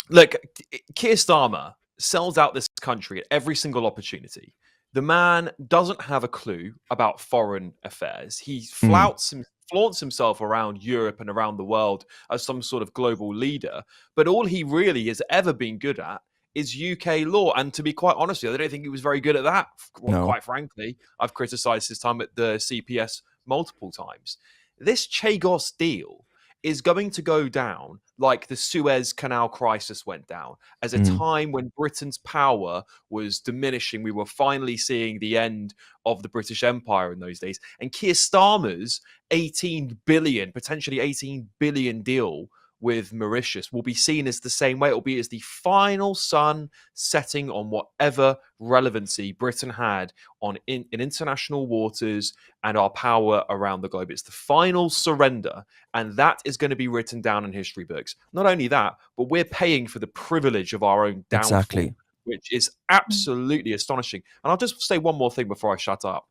Look, Keir Starmer sells out this country at every single opportunity. The man doesn't have a clue about foreign affairs. He Mm. flaunts himself around Europe and around the world as some sort of global leader. But all he really has ever been good at is UK law. And to be quite honest with you, I don't think he was very good at that. No. Quite frankly, I've criticised his time at the CPS multiple times. This Chagos deal is going to go down like the Suez Canal crisis went down, as a Mm. time when Britain's power was diminishing. We were finally seeing the end of the British Empire in those days. And Keir Starmer's 18 billion, potentially 18 billion deal with Mauritius will be seen as the same way. It will be as the final sun setting on whatever relevancy Britain had in international waters and our power around the globe. It's the final surrender, and that is going to be written down in history books. Not only that, but we're paying for the privilege of our own downfall, Exactly. which is absolutely astonishing. And I'll just say one more thing before I shut up.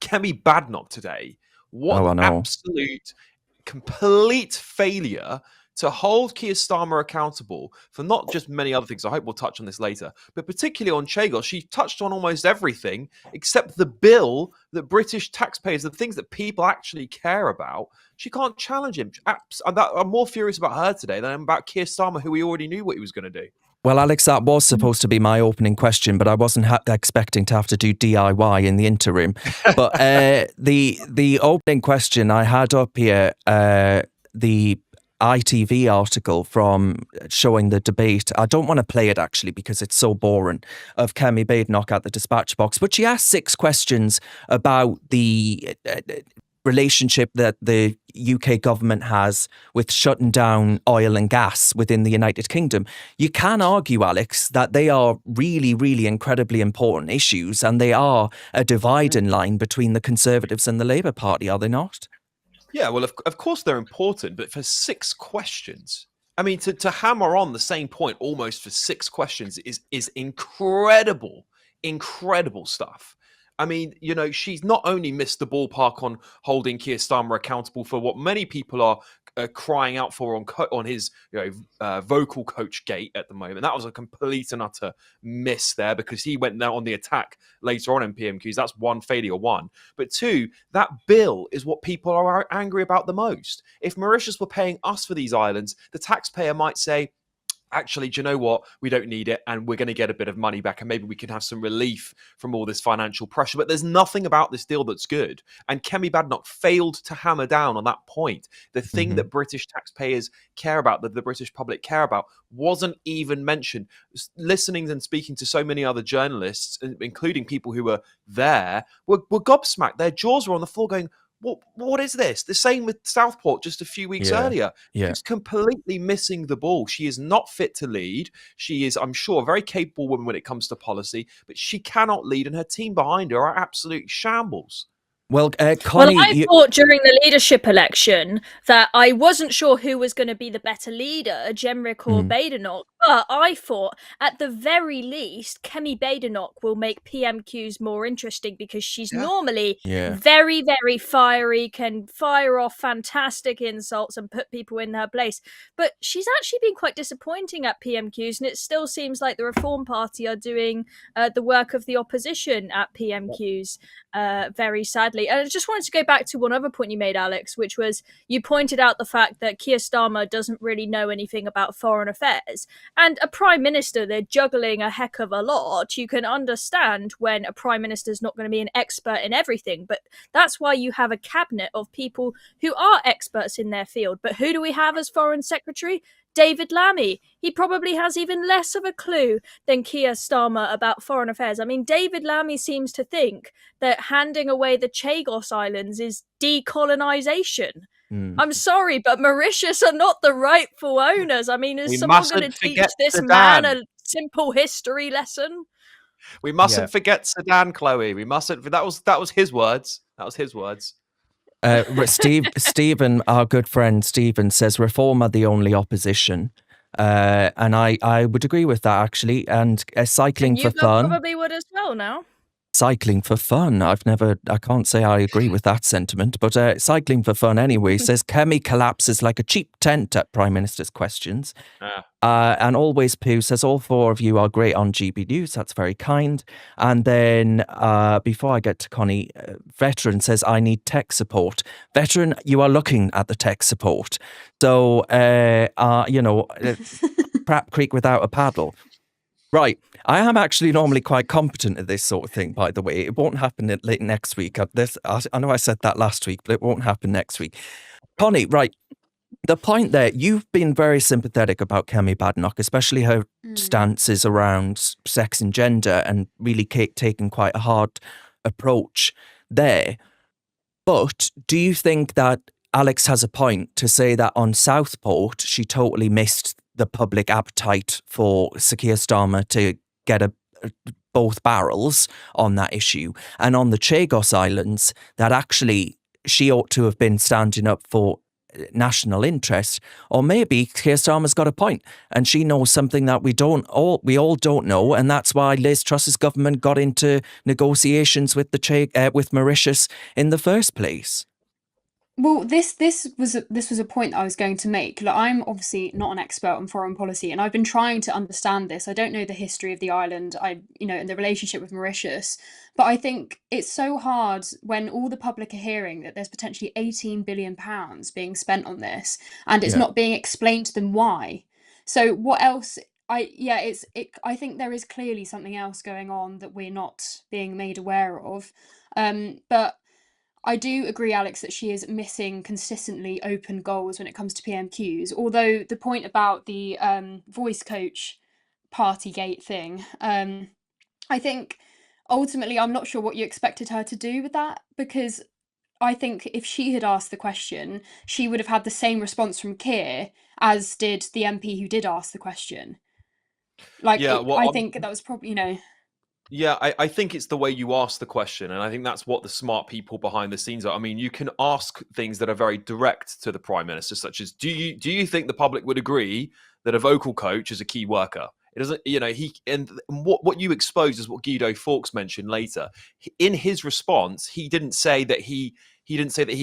Kemi Badenoch today, what Oh, an I know. absolute complete failure to hold Keir Starmer accountable for not just many other things. I hope we'll touch on this later, but particularly on Chagos. She touched on almost everything except the bill that British taxpayers, the things that people actually care about. She can't challenge him. I'm more furious about her today than I'm about Keir Starmer, who we already knew what he was going to do. Well, Alex, that was supposed to be my opening question, but I wasn't expecting to have to do DIY in the interim. But the opening question I had up here, the ITV article from showing the debate. I don't want to play it actually because it's so boring, of Kemi Badenoch at the dispatch box. But she asked 6 questions about the relationship that the UK government has with shutting down oil and gas within the United Kingdom. You can argue, Alex, that they are really, really incredibly important issues, and they are a dividing line between the Conservatives and the Labour Party, are they not? Yeah, well, of course they're important, but for 6 questions, I mean, to hammer on the same point almost for 6 questions is incredible, incredible stuff. I mean, she's not only missed the ballpark on holding Keir Starmer accountable for what many people are crying out for on his vocal coach gate at the moment. That was a complete and utter miss there, because he went there on the attack later on in PMQs. That's one failure, one. But 2, that bill is what people are angry about the most. If Mauritius were paying us for these islands, the taxpayer might say, actually, do you know what? We don't need it, and we're going to get a bit of money back, and maybe we can have some relief from all this financial pressure. But there's nothing about this deal that's good. And Kemi Badenoch failed to hammer down on that point. The thing that British taxpayers care about, that the British public care about, wasn't even mentioned. Listening and speaking to so many other journalists, including people who were there, were gobsmacked. Their jaws were on the floor going, what is this? The same with Southport just a few weeks earlier. Yeah. She's completely missing the ball. She is not fit to lead. She is, I'm sure, a very capable woman when it comes to policy, but she cannot lead, and her team behind her are absolute shambles. Well, Well, Connie, I thought during the leadership election that I wasn't sure who was going to be the better leader, Jenrick or Badenoch, but I thought at the very least Kemi Badenoch will make PMQs more interesting, because she's normally very, very fiery, can fire off fantastic insults and put people in her place. But she's actually been quite disappointing at PMQs, and it still seems like the Reform Party are doing the work of the opposition at PMQs, very sadly. And I just wanted to go back to one other point you made, Alex, which was you pointed out the fact that Keir Starmer doesn't really know anything about foreign affairs. And a prime minister, they're juggling a heck of a lot. You can understand when a prime minister is not going to be an expert in everything. But that's why you have a cabinet of people who are experts in their field. But who do we have as foreign secretary? David Lammy. He probably has even less of a clue than Keir Starmer about foreign affairs. I mean, David Lammy seems to think that handing away the Chagos Islands is decolonisation. I'm sorry, but Mauritius are not the rightful owners. I mean, is someone going to teach this man a simple history lesson? We mustn't forget Sudan, Chloe. We mustn't. That was his words. That was his words. Stephen, our good friend Stephen, says Reform are the only opposition, and I would agree with that actually. And cycling for fun, probably would as well now. cycling for fun. I can't say I agree with that sentiment, but cycling for fun anyway. Says Kemi collapses like a cheap tent at Prime Minister's questions. And Always Pooh says, all four of you are great on GB News. That's very kind. And then before I get to Connie, Veteran says, I need tech support. Veteran, you are looking at the tech support. So, Crap Creek without a paddle. Right. I am actually normally quite competent at this sort of thing, by the way. It won't happen late next week. I know I said that last week, but it won't happen next week. Connie, right. The point there, you've been very sympathetic about Kemi Badenoch, especially her stances around sex and gender, and really taking quite a hard approach there. But do you think that Alex has a point to say that on Southport, she totally missed the public appetite for Sir Keir Starmer to get both barrels on that issue, and on the Chagos Islands, that actually she ought to have been standing up for national interest? Or maybe Keir Starmer's got a point and she knows something that we all don't know, and that's why Liz Truss's government got into negotiations with with Mauritius in the first place. Well, this was a point that I was going to make. Like, I'm obviously not an expert on foreign policy, and I've been trying to understand this. I don't know the history of the island, and the relationship with Mauritius, but I think it's so hard when all the public are hearing that there's potentially £18 billion being spent on this, and it's not being explained to them why. So what else? I think there is clearly something else going on that we're not being made aware of, but I do agree, Alex, that she is missing consistently open goals when it comes to PMQs. Although the point about the voice coach Partygate thing, I think ultimately I'm not sure what you expected her to do with that, because I think if she had asked the question, she would have had the same response from Keir as did the MP who did ask the question. I think that was probably, Yeah, I think it's the way you ask the question, and I think that's what the smart people behind the scenes are. I mean, you can ask things that are very direct to the Prime Minister, such as, do you think the public would agree that a vocal coach is a key worker? It doesn't, what you expose is what Guido Fawkes mentioned later. In his response, he didn't say that he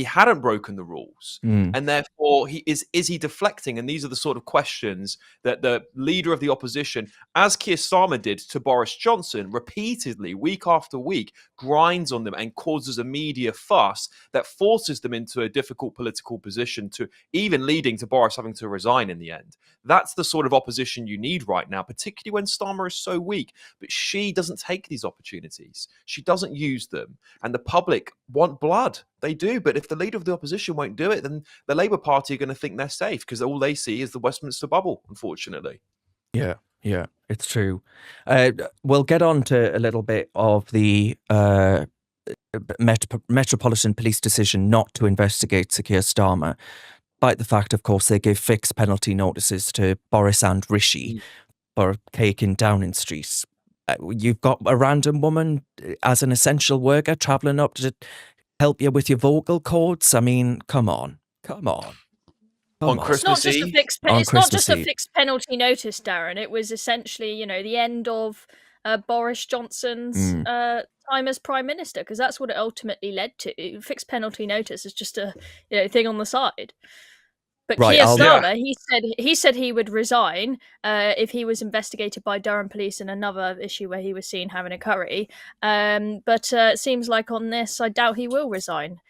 hadn't broken the rules, and therefore is he deflecting? And these are the sort of questions that the leader of the opposition, as Keir Starmer did to Boris Johnson repeatedly, week after week, grinds on them and causes a media fuss that forces them into a difficult political position, to even leading to Boris having to resign in the end. That's the sort of opposition you need right now, particularly when Starmer is so weak. But she doesn't take these opportunities. She doesn't use them. And the public want blood. They do. But if the leader of the opposition won't do it, then the Labour Party are going to think they're safe, because all they see is the Westminster bubble, unfortunately. Yeah, it's true. We'll get on to a little bit of the Metropolitan Police decision not to investigate Sir Keir Starmer, despite the fact, of course, they gave fixed penalty notices to Boris and Rishi for a cake in Downing Street. You've got a random woman as an essential worker travelling up to help you with your vocal cords. I mean, come on. On Christmas Eve? It's not just a fixed penalty notice, Darren. It was essentially, the end of Boris Johnson's time as Prime Minister, because that's what it ultimately led to. Fixed penalty notice is just a thing on the side. But Keir Starmer, he said he would resign if he was investigated by Durham police in another issue where he was seen having a curry. But it seems like on this, I doubt he will resign.